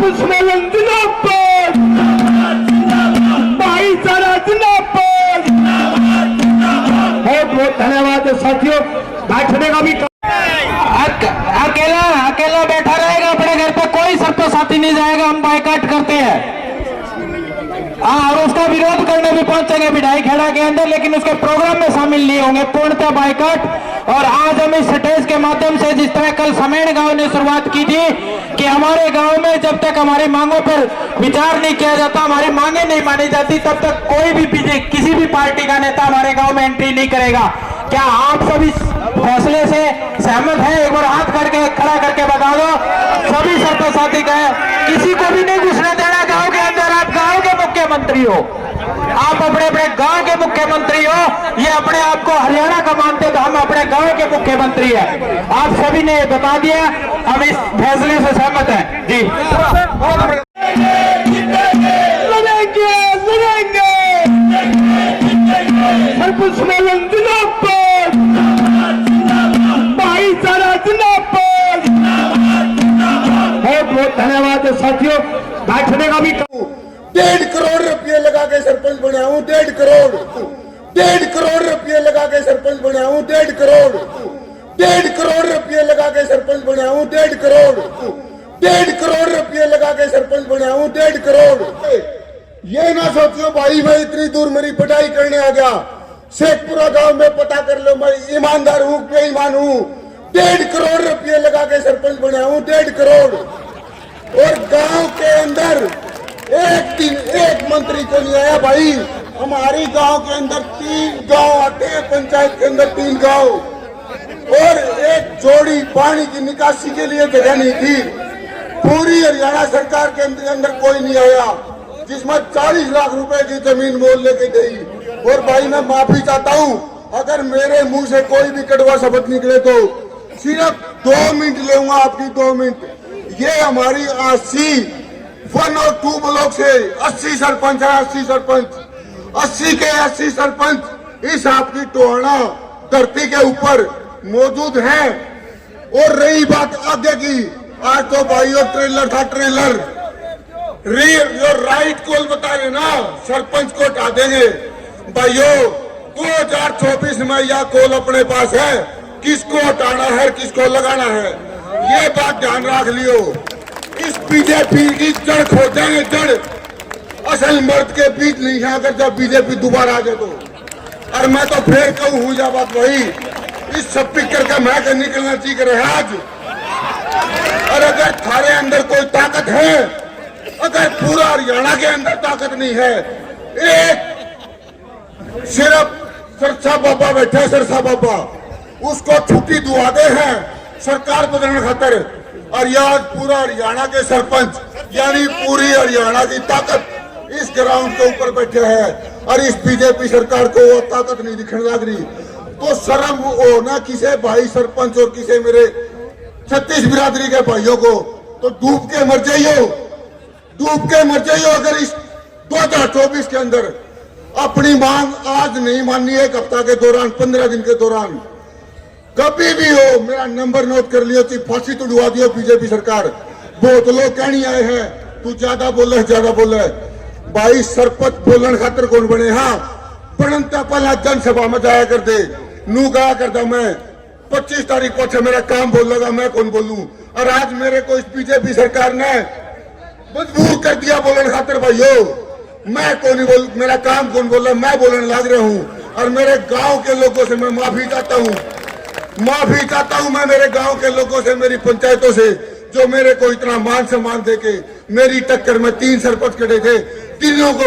दुश्मन जिंदाबाद, भाईचारा जिंदाबाद। बहुत बहुत धन्यवाद साथियों। बैठने का भी अकेला अकेला बैठा रहेगा अपने घर पे, कोई सबको साथी नहीं जाएगा। हम बाइकाट करते हैं और उसका विरोध करने भी पहुंचेंगे विधायक खेड़ा के अंदर, लेकिन उसके प्रोग्राम में शामिल नहीं होंगे। पूर्णतः बाइकाट। और आज हम इस स्टेज के माध्यम से, जिस तरह कल समेण गांव ने शुरुआत की थी कि हमारे गांव में जब तक हमारी मांगों पर विचार नहीं किया जाता, हमारी मांगे नहीं मानी जाती, तब तक कोई भी किसी भी पार्टी का नेता हमारे गांव में एंट्री नहीं करेगा। क्या आप सभी फैसले से सहमत हैं? एक बार हाथ करके खड़ा करके बता दो। सभी सरपंच साथी कहे किसी को भी नहीं घुसने देना गांव के अंदर। आप गांव के मुख्यमंत्री हो, आप अपने अपने गांव के मुख्यमंत्री हो। ये अपने आप को हरियाणा का मानते तो हम अपने गांव के मुख्यमंत्री हैं। आप सभी ने बता दिया, हम इस फैसले से सहमत हैं जी। लड़ेंगे लड़ेंगे, दुश्मन जिंदाबाद, भाईचारा जिंदाबाद। बहुत बहुत धन्यवाद साथियों। बैठने का भी 1.5 करोड़ रुपये लगा के सरपंच बना हूँ। 1.5 करोड़, 1.5 करोड़ रुपये लगा के सरपंच बना हूँ। 1.5 करोड़, 1.5 करोड़ रुपये लगा के सरपंच बना हूँ। 1.5 करोड़, 1.5 करोड़ रुपये लगा के सरपंच बना हूँ। 1.5 करोड़। ये ना सोचियो भाई मैं इतनी दूर मेरी पढ़ाई करने आ गया। शेखपुरा गांव में पता कर लो मैं ईमानदार हूँ बेईमान हूँ। 1.5 करोड़ रुपये लगा के सरपंच बना हूँ। 1.5 करोड़। और गांव के अंदर एक दिन एक मंत्री को नहीं आया भाई। हमारी गांव के अंदर 3 गांव आते हैं, पंचायत के अंदर 3 गांव, और एक जोड़ी पानी की निकासी के लिए जगह नहीं थी। पूरी हरियाणा सरकार के अंदर कोई नहीं आया, जिसमें 40 लाख रुपए की जमीन मोल लेके गई। और भाई मैं माफी चाहता हूँ अगर मेरे मुंह से कोई भी कड़वा शब्द निकले तो सिर्फ 2 मिनट लेऊंगा आपकी, 2 मिनट। ये हमारी 1 और 2 ब्लॉक से 80 सरपंच है। 80 सरपंच, 80 के 80 सरपंच इस आपकी टोहाना धरती के ऊपर मौजूद हैं। और रही बात आगे की, आज तो भाइयों ट्रेलर था, ट्रेलर जो राइट कॉल बता रहे ना, सरपंच को हटा देंगे। भाइयों 2024 में यह कॉल अपने पास है, किसको हटाना है किसको लगाना है, ये बात ध्यान रख लियो। इस बीजेपी की जड़ खोदेंगे, जड़ असल मर्द के बीच नहीं है। अगर जब बीजेपी दोबारा आ जाए तो, और मैं तो फिर कहूँ जा बात वही, इस स्पीकर का महक निकलना चाहिए रहे आज। और अगर थारे अंदर कोई ताकत है, अगर पूरा हरियाणा के अंदर ताकत नहीं है, एक सिर्फ सरसा बाबा बैठे, सरसा बाबा उसको छुट्टी दुआते हैं सरकार बदलने खातर। और यार पूरा हरियाणा के सरपंच यानी पूरी हरियाणा की ताकत इस ग्राउंड के ऊपर बैठे हैं, और इस बीजेपी सरकार को वो ताकत नहीं दिखने लग रही। तो शर्म हो ना किसे भाई सरपंच और किसे मेरे 36 बिरादरी के भाइयों को, तो डूब के मर जाइयो, डूब के मर जाइयो। अगर इस 2024 के अंदर अपनी मांग आज नहीं माननी है, एक हफ्ता के दौरान, 15 दिन के दौरान, कभी भी हो मेरा नंबर नोट कर लियो, फांसी तो उड़वा दियो बीजेपी सरकार। बहुत लोग कहनी आए हैं तू ज्यादा बोले, ज्यादा बोले। भाई सरपंच बोलन खातर कौन बने? हाँ बनता पहला जनसभा में जाया कर दे, नू गया करता मैं 25 तारीख को अच्छा मेरा काम बोल लगा, मैं कौन बोलूं? और आज मेरे को इस बीजेपी सरकार ने मजबूर कर दिया बोलने खातर। भाइयों मैं कौन बोल, मेरा काम कौन बोल रहा, मैं बोलने लग रहा हूँ। और मेरे गांव के लोगों से मैं माफी चाहता हूँ, माफी चाहता हूँ मैं मेरे गांव के लोगों से, मेरी पंचायतों से, जो मेरे को इतना मान सम्मान देके मेरी टक्कर में 3 सरपंच खड़े थे, तीनों को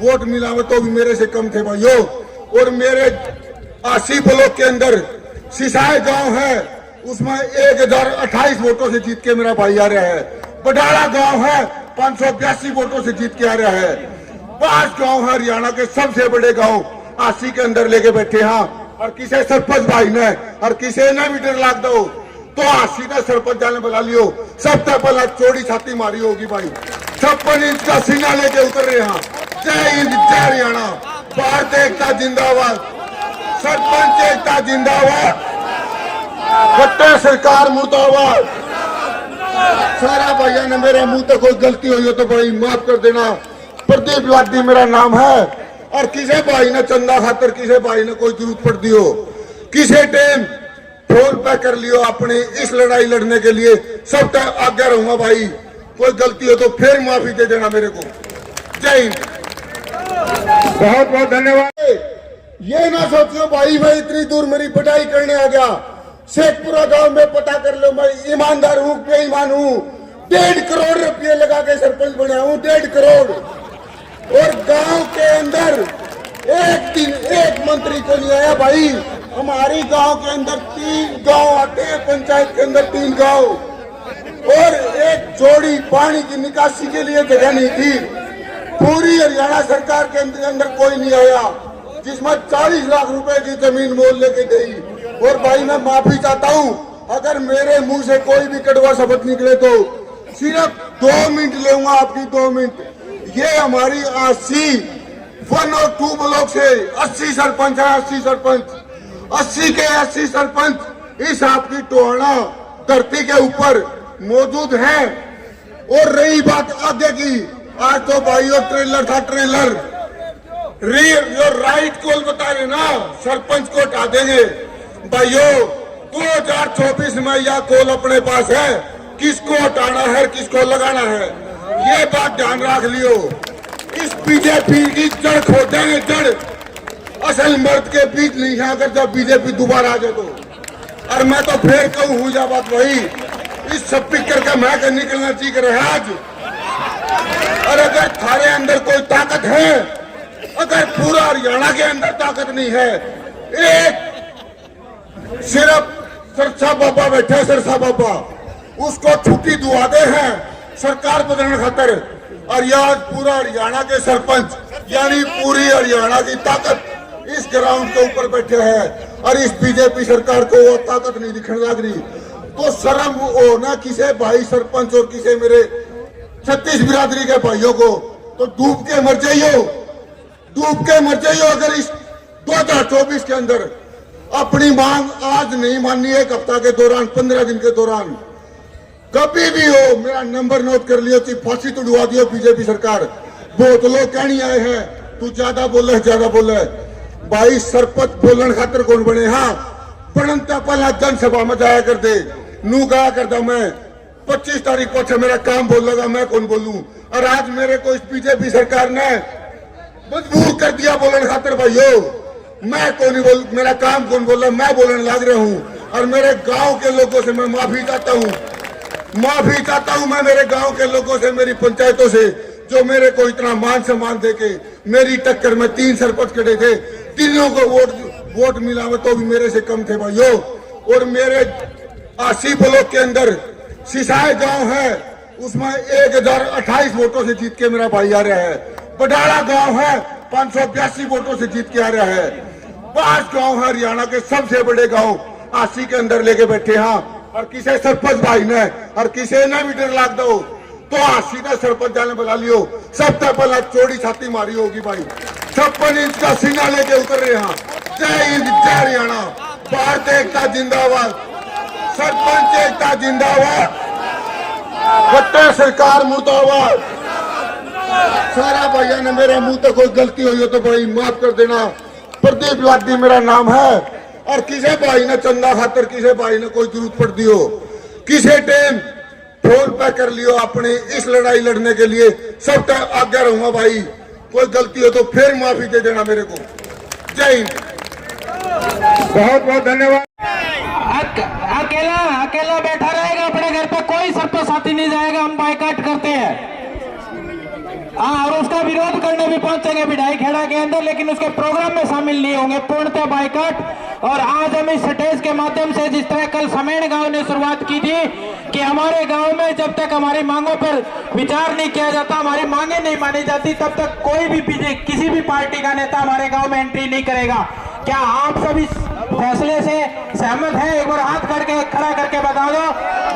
वोट मिला तो भी मेरे से कम थे भाइयों। और मेरे 80 ब्लॉक के अंदर सिसाई गांव है, उसमें 1028 वोटों से जीत के मेरा भाई आ रहा है। बडाला गांव है 582 वोटों से जीत के आ रहा है। 5 गांव है हरियाणा के सबसे बड़े गांव 80 के अंदर लेके बैठे। हाँ और किसे सरपंच भाई ने और किसे ने भी डर लाग दो तो 80 का सरपंच जाने बुला लियो, सबसे पहला चोड़ी छाती मारी होगी भाई। 56 इंच का सीना लेके उतर रहे हैं। जय हिंद, जय हरियाणा, भारत एकता जिंदाबाद, सरपंच एकता जिंदाबाद, खट्टर सरकार मुर्दाबाद। सारा भाइयों ने मेरे मुंह तक कोई गलती हुई हो तो भाई माफ कर देना। प्रदीप लाडी मेरा नाम है। और किसी भाई ने चंदा खातर किसी भाई ने कोई जरूरत पड़ती हो, किसी टाइम फोन पे कर लियो अपनी इस लड़ाई लड़ने के लिए, सब तक आगे रहूंगा भाई। कोई गलती हो तो फिर माफी दे देना मेरे को। जय हिंद। बहुत बहुत धन्यवाद। ये ना सोचियो भाई मैं इतनी दूर मेरी पढ़ाई करने आ गया, शेखपुरा गांव में पता कर लो मैं ईमानदार हूँ बेईमान हूँ। 1.5 करोड़ रुपये लगा के सरपंच बना हूँ, 1.5 करोड़। और गांव के अंदर एक मंत्री को नहीं आया भाई। हमारी गांव के अंदर 3 गांव आते हैं, पंचायत के अंदर 3 गांव, और एक जोड़ी पानी की निकासी के लिए जगह नहीं थी। पूरी हरियाणा सरकार के अंदर कोई नहीं आया, जिसमें 40 लाख रुपए की जमीन मोल लेके गई। और भाई मैं माफी चाहता हूं, अगर मेरे मुंह से कोई भी कड़वा शब्द निकले तो सिर्फ 2 मिनट लूंगा आपकी, 2 मिनट। ये हमारी 80 1 और 2 ब्लॉक से 80 सरपंच है, 80 सरपंच, 80 के 80 सरपंच इस आपकी टोहाना धरती के ऊपर मौजूद है। और रही बात आगे की, आज तो भाइयों ट्रेलर था, ट्रेलर जो राइट कॉल बता रहे ना, सरपंच को हटा देंगे। भाइयों 2024 में यह कॉल अपने पास है, किसको हटाना है किसको लगाना है, ये बात ध्यान रख लियो। इस बीजेपी की जड़ खोदेंगे, जड़ असल मर्द के बीच नहीं है। अगर जब बीजेपी दोबारा आ जाए तो, और मैं तो फिर कहूँ हूँ जा बात वही, इस स्पीकर का मैं निकलना चाहिए रहा आज। और अगर थारे अंदर कोई ताकत है, अगर पूरा हरियाणा के अंदर ताकत नहीं है, एक सिर्फ सरसा बाबा बैठे, सरसा बाबा उसको छुट्टी दुआते हैं सरकार बदलने खातर। और यार पूरा हरियाणा के सरपंच यानी पूरी हरियाणा की ताकत इस ग्राउंड के ऊपर बैठे हैं, और इस बीजेपी सरकार को वो ताकत नहीं दिखने लग रही। तो शर्म हो ना किसी भाई सरपंच और किसी मेरे 36 बिरादरी के भाइयों को, तो डूब के मर जाइयो, डूब के मर जाइयो। अगर इस 2024 के अंदर अपनी मांग आज नहीं माननी, 1 हफ्ता के दौरान, 15 दिन के दौरान, कभी भी हो मेरा नंबर नोट कर लियो, फांसी तो डुआ दियो बीजेपी सरकार। बहुत लोग कहनी आए हैं तू ज्यादा बोले, ज्यादा बोले। भाई सरपंच बोलने खातर कौन बने? हाँ पढ़ता पहला जनसभा में जाया कर दे, नू गया करता मैं 25 तारीख को। अच्छा मेरा काम बोल लगा, मैं कौन बोलूं? और आज मेरे को इस बीजेपी सरकार ने मजबूर कर दिया बोलने खातर। भाइयों मैं कौन नहीं बोल, मेरा काम कौन बोल रहा, मैं बोलने लग रहा हूँ। और मेरे गांव के लोगों से मैं माफी चाहता हूँ, माफी चाहता हूँ मैं मेरे गांव के लोगों से, मेरी पंचायतों से, जो मेरे को इतना मान सम्मान देके मेरी टक्कर में 3 सरपंच खड़े थे, तीनों को वोट मिला में तो भी मेरे से कम थे भाइयों। और मेरे 80 ब्लॉक के अंदर सिसाई गांव है, उसमें 1028 वोटों से जीत के मेरा भाई आ रहा है। बडाला गांव है 582 वोटों से जीत के आ रहा है। 5 गांव है हरियाणा के सबसे बड़े गांव 80 के अंदर लेके बैठे हैं। और किसी सरपंच भाई ने और किसी ने भी डर लाग दो तो 80 का सरपंच जाने बुला लियो, सबसे पहला चोरी छाती मारी होगी भाई। 56 इंच का सीना लेके उतर रहे हैं। जय हिंद, जय हरियाणा, भारत एकता जिंदाबाद, सरपंच एकता जिंदाबाद, खट्टर सरकार मुर्दाबाद। सारा भाइयों ने मेरे मुंह तक कोई गलती हुई हो तो भाई माफ कर देना। प्रदीप लाडी मेरा नाम है। और किसी भाई ने चंदा खातर किसी भाई ने कोई जरूरत पड़ती हो, किसी टाइम फोन पे कर लियो अपनी इस लड़ाई लड़ने के लिए, सब तक आगे रहूंगा भाई। कोई गलती हो तो फिर माफी दे देना मेरे को। जय हिंद। बहुत बहुत धन्यवाद। अकेला बैठा रहेगा अपने घर पे, कोई सबको साथी नहीं जाएगा, हम बाइकाट करते हैं। और उसका विरोध करने भी पहुंचेंगे बिडाई खेड़ा के अंदर, लेकिन उसके प्रोग्राम में शामिल नहीं होंगे, पूर्णतः बाइकाट। और आज हम इस स्टेज के माध्यम से, जिस तरह कल समेण गांव ने शुरुआत की थी कि हमारे गांव में जब तक हमारी मांगों पर विचार नहीं किया जाता, हमारी मांगे नहीं मानी जाती, तब तक कोई भी किसी भी पार्टी का नेता हमारे गांव में एंट्री नहीं करेगा। क्या आप सभी फैसले से सहमत हैं? एक बार हाथ करके खड़ा करके बता दो।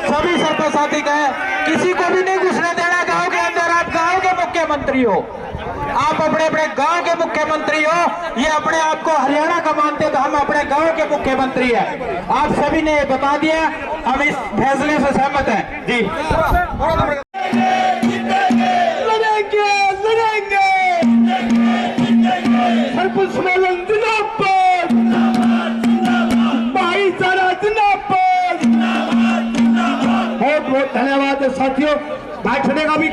सभी सरपंच साथी कहे किसी को भी नहीं घुसने देना गांव के अंदर, आप गांव के मुख्यमंत्री हो। आप अपने अपने गांव के मुख्यमंत्री हो, ये अपने आप को हरियाणा का मानते तो हम अपने गांव के मुख्यमंत्री हैं। आप सभी ने ये बता दिया, हम इस फैसले से सहमत हैं जी। लड़ेंगे लड़ेंगे सरपंच सम्मेलन जिंदाबाद, भाईचारा जिंदाबाद। बहुत बहुत धन्यवाद साथियों, बैठने का भी